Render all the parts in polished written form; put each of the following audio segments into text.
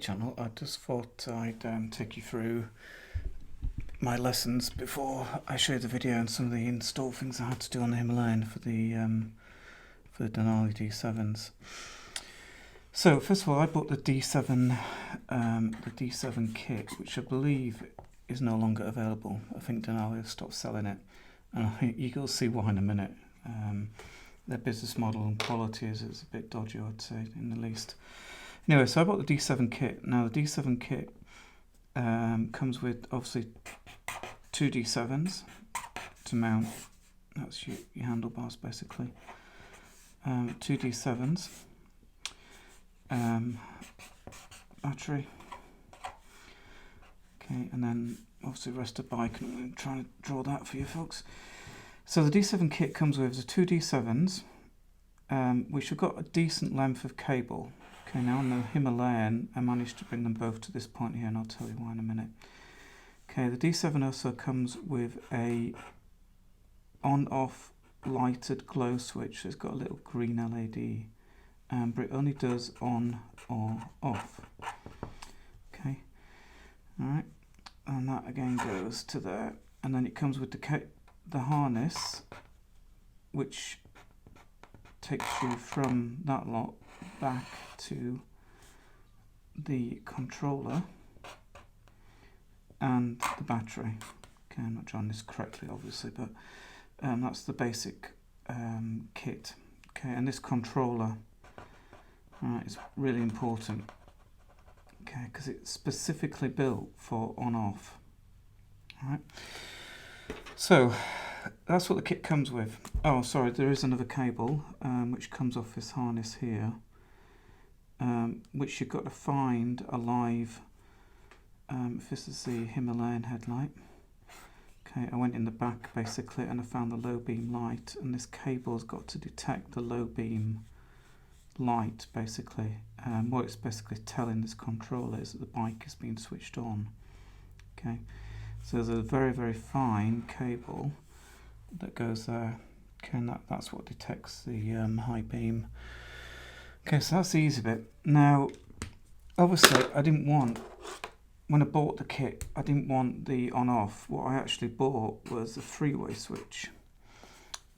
channel. I just thought I'd take you through my lessons before I show you the video and some of the install things I had to do on the Himalayan for the Denali D7's. So first of all, I bought the D7 kit, which I believe is no longer available. I think Denali have stopped selling it, and I think you'll see why in a minute. Their business model and quality is a bit dodgy, I'd say, in the least. Anyway, so I bought the D7 kit. Now the D7 kit comes with obviously two D7's to mount. That's your handlebars basically. Two D7's, battery. Okay, and then obviously rest of bike. I'm trying to draw that for you folks. So the D7 kit comes with the two D7's, which have got a decent length of cable. Okay, now on the Himalayan, I managed to bring them both to this point here, and I'll tell you why in a minute. Okay, the D7 also comes with a on-off lighted glow switch. So it's got a little green LED, but it only does on or off. Okay, all right, and that again goes to there, and then it comes with the harness, which takes you from that lot back to the controller and the battery. Okay, I'm not drawing this correctly obviously, but that's the basic kit. Okay, and this controller is really important, okay, because it's specifically built for on-off. All right, so that's what the kit comes with. Oh, sorry, there is another cable which comes off this harness here, which you've got to find alive. If this is the Himalayan headlight. Okay, I went in the back basically and I found the low beam light, and this cable's got to detect the low beam light basically. What it's basically telling this controller is that the bike is being switched on. Okay, so there's a very, very fine cable that goes there. Okay, and that's what detects the high beam. Okay, so that's the easy bit. Now, obviously, when I bought the kit, I didn't want the on-off. What I actually bought was a three-way switch.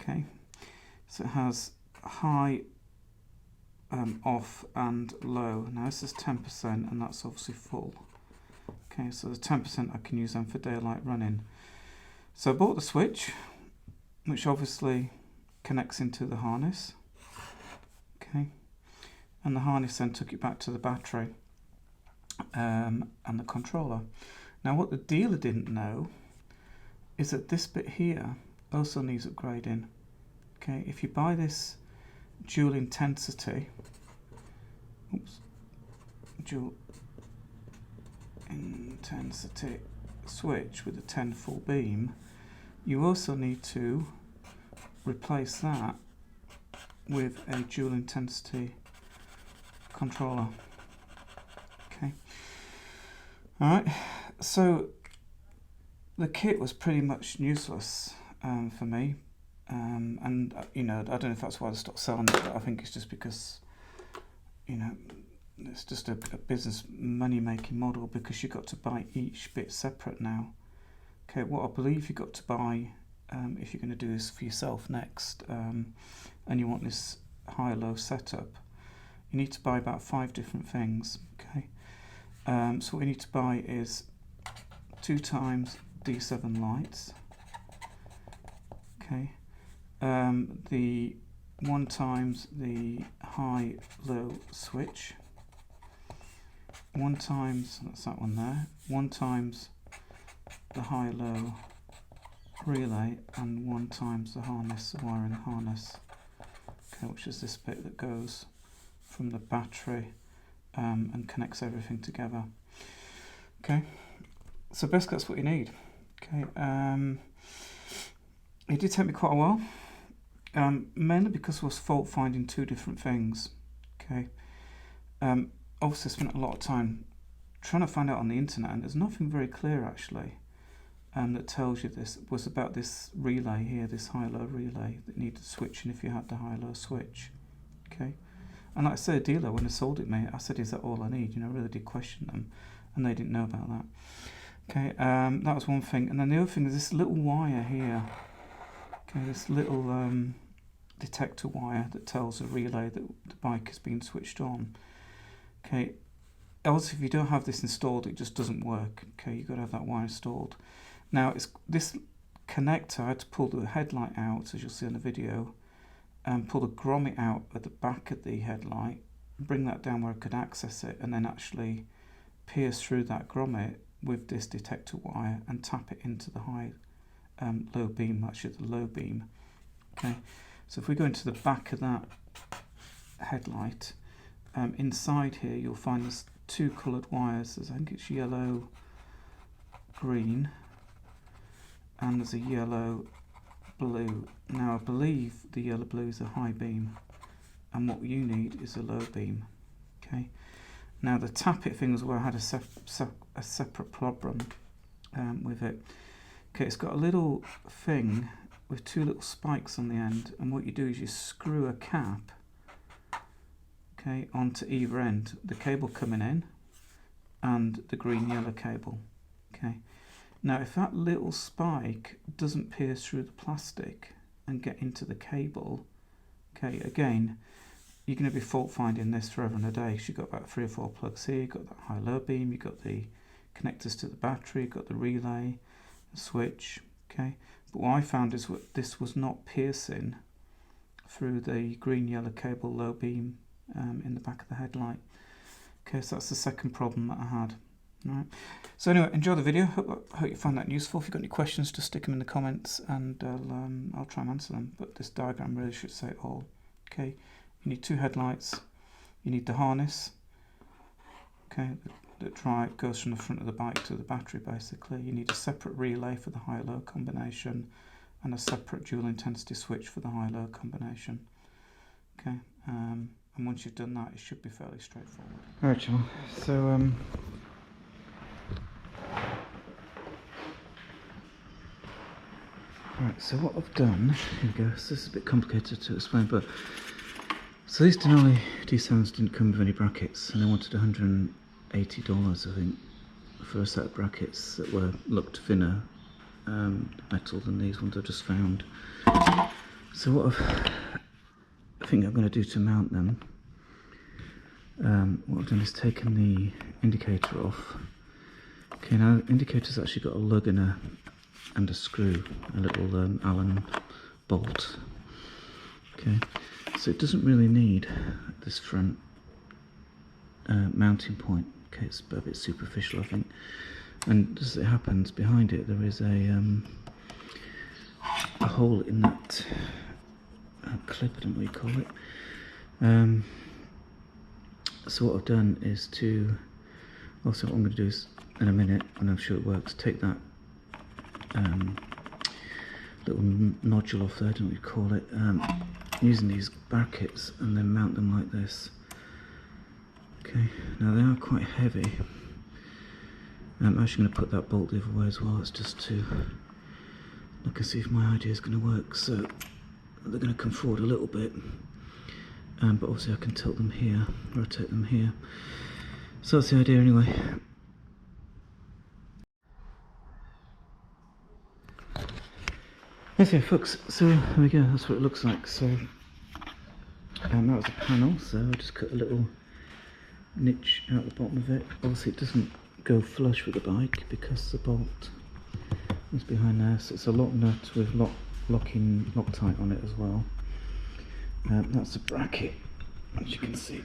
Okay, so it has high, off, and low. Now this is 10%, and that's obviously full. Okay, so the 10% I can use them for daylight running. So I bought the switch, which obviously connects into the harness. Okay, and the harness then took it back to the battery and the controller. Now what the dealer didn't know is that this bit here also needs upgrading. Okay, if you buy this dual intensity switch with a 10 full beam, you also need to replace that with a dual intensity controller. Okay, all right, so the kit was pretty much useless for me, and you know, I don't know if that's why they stopped selling it, but I think it's just because, you know, it's just a business money making model, because you've got to buy each bit separate now. Okay, what I believe you've got to buy if you're going to do this for yourself next, and you want this high-low setup, you need to buy about 5 different things. Okay, so what you need to buy is 2 times D7 lights. Okay, the 1 times the high-low switch. 1 times, that's that one there. 1 times the high-low relay, and 1 times the harness, the wiring harness. Okay, which is this bit that goes from the battery and connects everything together. Okay, so basically that's what you need. Okay, it did take me quite a while, mainly because I was fault finding 2 different things. Okay, obviously I spent a lot of time trying to find out on the internet, and there's nothing very clear actually that tells you this was about this relay here, this high-low relay that needed switching if you had the high-low switch. Okay, And like I said, dealer, when they sold it me, I said, is that all I need? You know, I really did question them, and they didn't know about that. Okay, that was one thing. And then the other thing is this little wire here. Okay, this little detector wire that tells the relay that the bike has been switched on. Okay, else if you don't have this installed, it just doesn't work. Okay, you've got to have that wire installed. Now, it's this connector, I had to pull the headlight out, as you'll see in the video, and pull the grommet out at the back of the headlight, bring that down where I could access it, and then actually pierce through that grommet with this detector wire and tap it into the high low beam, actually the low beam. Okay, so if we go into the back of that headlight, inside here you'll find there's two coloured wires. I think it's yellow, green, and there's a yellow, blue. Now I believe the yellow blue is a high beam, and what you need is a low beam. Okay. Now the tappet thing was where I had a separate problem with it. Okay, it's got a little thing with two little spikes on the end, and what you do is you screw a cap, okay, onto either end, the cable coming in and the green yellow cable. Okay, now if that little spike doesn't pierce through the plastic and get into the cable, okay, again, you're going to be fault finding this forever and a day. So you've got about 3 or 4 plugs here, you've got that high low beam, you've got the connectors to the battery, you've got the relay, the switch. Okay, but what I found is this was not piercing through the green yellow cable low beam in the back of the headlight. Okay, so that's the second problem that I had. All right. So anyway, enjoy the video. Hope you find that useful. If you've got any questions, just stick them in the comments, and I'll try and answer them. But this diagram really should say it all. Okay, you need 2 headlights. You need the harness. Okay, that goes from the front of the bike to the battery. Basically, you need a separate relay for the high-low combination, and a separate dual intensity switch for the high-low combination. Okay, and once you've done that, it should be fairly straightforward. Alright, channel. So right, so what I've done, here we go, so this is a bit complicated to explain, but so these Denali D7's didn't come with any brackets, and they wanted $180, I think, for a set of brackets that looked thinner metal than these ones I just found. So what I think I'm going to do to mount them, what I've done is taken the indicator off. Okay, now the indicator's actually got a lug and a screw, a little Allen bolt. Okay, so it doesn't really need this front mounting point. Okay, it's a bit superficial, I think. And as it happens, behind it there is a hole in that clip, I don't know what you call it. So what I've done is also what I'm going to do is, in a minute, when I'm sure it works, take that little nodule off there, I don't know what you call it, using these brackets, and then mount them like this. Okay, now they are quite heavy. I'm actually going to put that bolt the other way as well. It's just to look and see if my idea is going to work. So they're going to come forward a little bit, but obviously I can tilt them here, rotate them here. So that's the idea anyway. Okay folks, so there we go, that's what it looks like. So that was a panel, so I just cut a little niche out the bottom of it. Obviously it doesn't go flush with the bike because the bolt is behind there, so it's a lock nut with Loctite on it as well. That's a bracket, as you can see.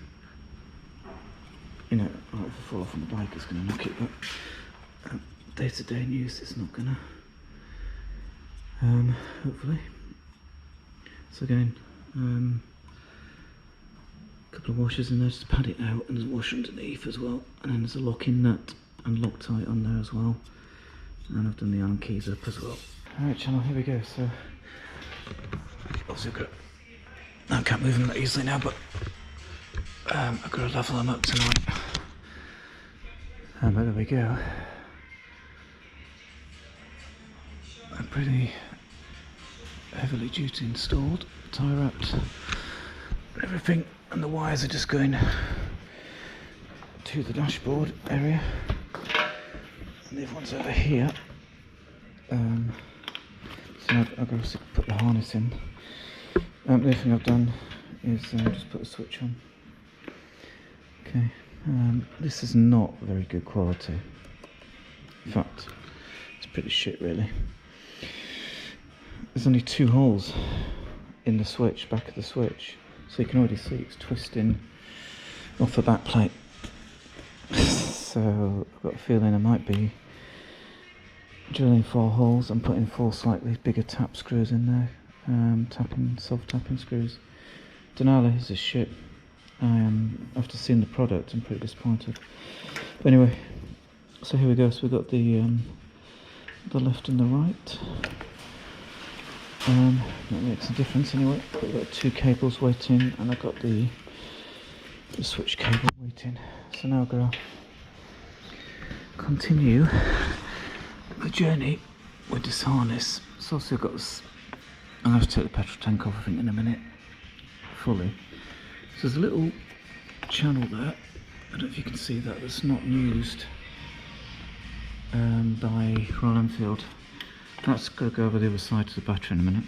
You know, if I fall off on the bike it's going to knock it, but day-to-day use it's not going to. Hopefully. So again, a couple of washers in there just to pad it out, and there's a washer underneath as well, and then there's a locking nut and Loctite on there as well, and I've done the Allen keys up as well. Alright channel, here we go. So obviously I can't move them that easily now, but I've got to level them up tonight. But there we go. I'm pretty heavily duty installed, tie wrapped, everything, and the wires are just going to the dashboard area, and the other one's over here. So I've got to put the harness in. The other thing I've done is just put a switch on. Okay, this is not very good quality. In fact, it's pretty shit really. There's only 2 holes in the switch, back of the switch, so you can already see it's twisting off the back plate. So I've got a feeling I might be drilling 4 holes and putting 4 slightly bigger tap screws in there, soft tapping screws. Denali is a shit. After seeing the product, I'm pretty disappointed. But anyway, so here we go. So we've got the left and the right. That makes a difference anyway. We've got 2 cables waiting, and I've got the switch cable waiting. So now I've got to continue the journey with this harness. So obviously I've got this, I'm going to have to take the petrol tank off I think in a minute fully. So there's a little channel there, I don't know if you can see that, that's not used by Royal Enfield. That's got to go over the other side to the battery in a minute.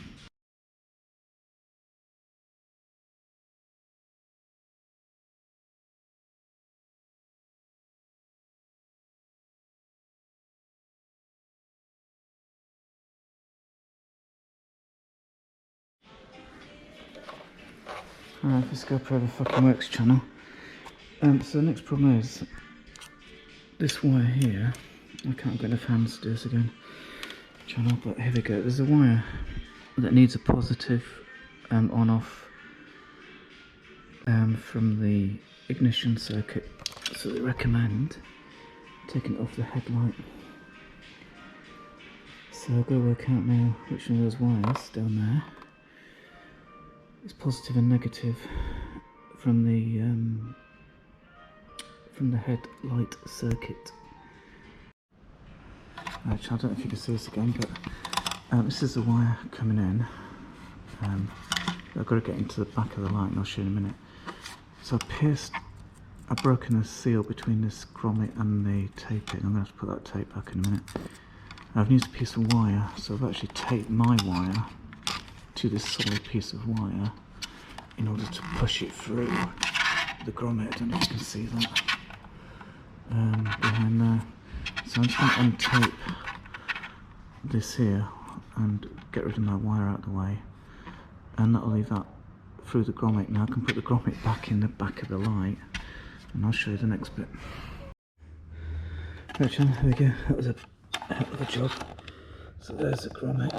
Alright, let's go for the fucking works channel. So the next problem is this wire here. I can't get enough hands to do this again. Channel, but here we go. There's a wire that needs a positive on-off from the ignition circuit. So they recommend taking it off the headlight. So I'll go work out now which one of those wires down there is positive and negative from the headlight circuit. Actually, I don't know if you can see this again, but this is the wire coming in. I've got to get into the back of the light and I'll show you in a minute. So I've broken the seal between this grommet and the taping. I'm going to have to put that tape back in a minute. I've used a piece of wire, so I've actually taped my wire to this solid piece of wire in order to push it through the grommet. I don't know if you can see that behind there. So I'm just going to untape this here and get rid of my wire out of the way, and that'll leave that through the grommet. Now I can put the grommet back in the back of the light and I'll show you the next bit. Right, here we go. That was a hell of a job. So there's the grommet.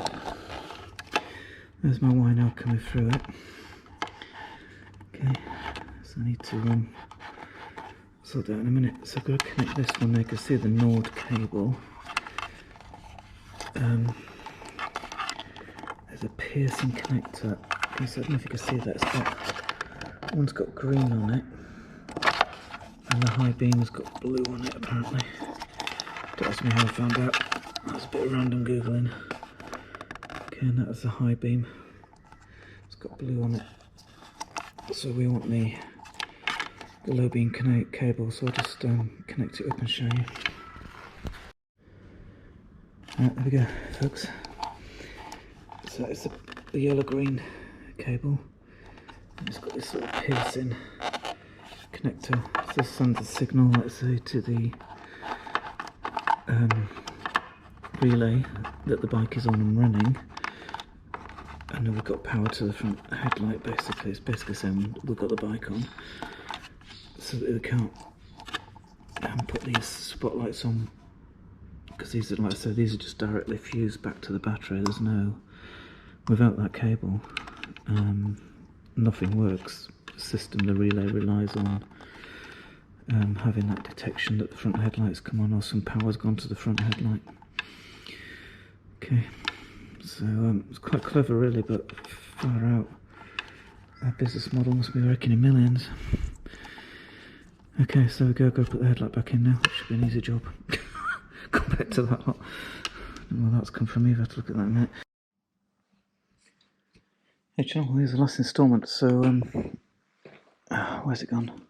There's my wire now coming through it. Okay, so I need to sort that in a minute. So I've got to connect this one there. You can see the Nord cable. There's a piercing connector. Okay, so I don't know if you can see that. One's got green on it, and the high beam has got blue on it apparently. Don't ask me how I found out. That was a bit of random googling. Okay, and that was the high beam. It's got blue on it. So we want the low beam cable, so I'll just connect it up and show you. Right, there we go, folks. So it's the yellow-green cable. It's got this sort of piercing connector. So this sends a signal, let's say, to the relay that the bike is on and running. And then we've got power to the front headlight, basically. It's basically saying we've got the bike on, so that we can't put these spotlights on, because these are, like I said, these are just directly fused back to the battery. There's no, without that cable, nothing works. The system, the relay relies on having that detection that the front headlights come on, or some power's gone to the front headlight. Okay. So it's quite clever really, but far out. Our business model must be working in millions. Okay, so we go put the headlight back in now. That should be an easy job. Compared to that lot. Well, that's come from me, I've had to look at that in a minute. Hey channel, here's the last instalment. So where's it gone?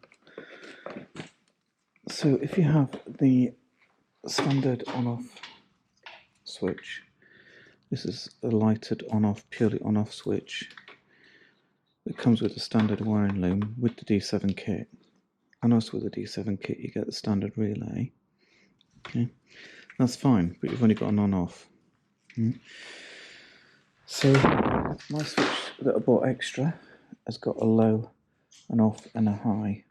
So if you have the standard on-off switch, this is a lighted on-off, purely on-off switch. It comes with a standard wiring loom with the D7 kit. And also with the D7 kit you get the standard relay. Okay, that's fine, but you've only got an on-off. So my switch that I bought extra has got a low, an off and a high.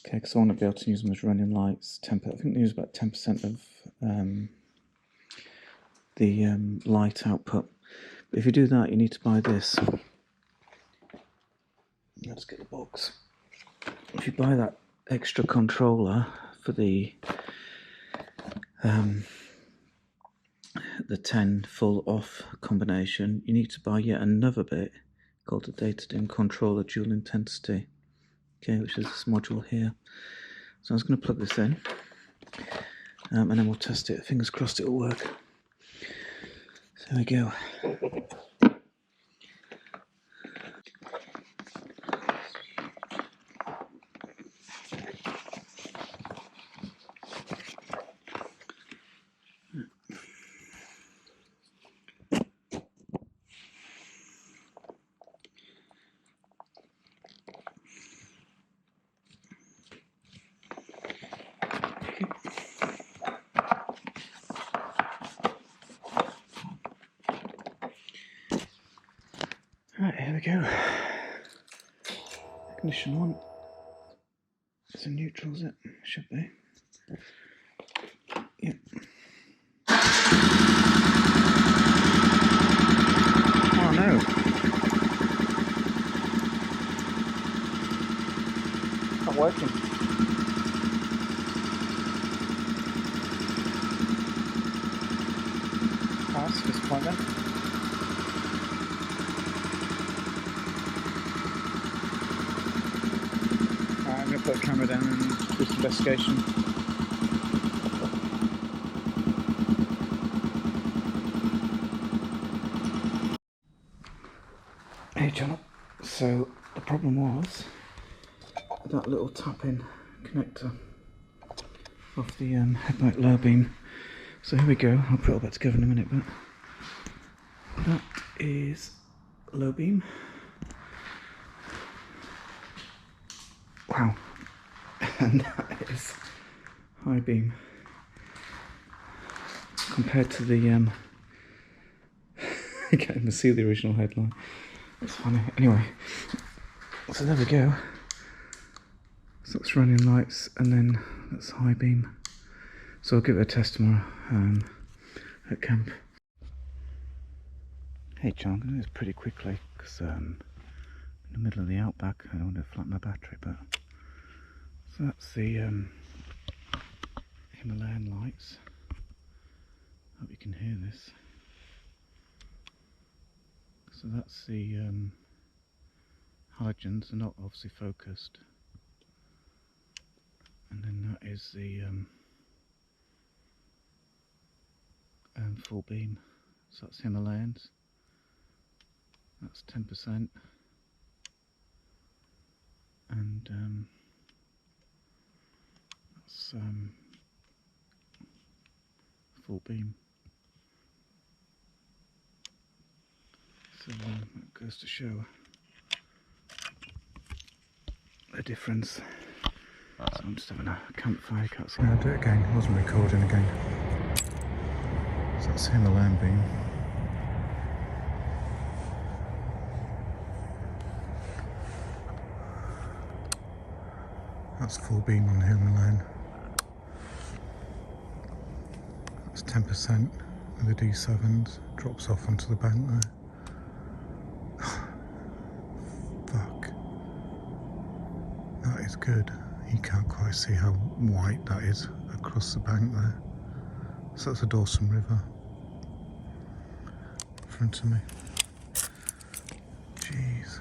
Okay, because I want to be able to use them as running lights. I think they use about 10% of the light output. But if you do that, you need to buy this. Let's get the box. If you buy that extra controller for the 10 full off combination, you need to buy yet another bit called the data dim controller dual intensity. Okay, which is this module here. So I was going to plug this in, and then we'll test it. Fingers crossed it will work. So there we go. Right, here we go. Ignition on. It's in neutral, is it? Should be. Yep. Oh no. Not working. Pass, disappointment. I'm going to put the camera down and do some investigation. Hey John, so the problem was that little tap-in connector off the headlight low beam. So here we go, I'll put it all back together in a minute, but that is low beam. Wow, and that is high beam. Compared to the, you can't even see the original headlight. That's funny. Anyway, so there we go. So that's running lights, and then that's high beam. So I'll give it a test tomorrow at camp. Hey John, I'm going to do this pretty quickly because in the middle of the outback, I don't want to flatten my battery, but so that's the Himalayan lights. Hope you can hear this. So that's the halogens are not obviously focused, and then that is the full beam. So that's Himalayans. That's 10%, and that's full beam. So that goes to show the difference. So I'm just having a campfire, can't see. I'll do it again, I wasn't recording again. So that's Himalayan beam. That's full beam on the Himalayan. That's 10% of the D7's, drops off onto the bank there. Fuck. That is good. You can't quite see how white that is across the bank there. So that's the Dawson River in front of me. Jeez.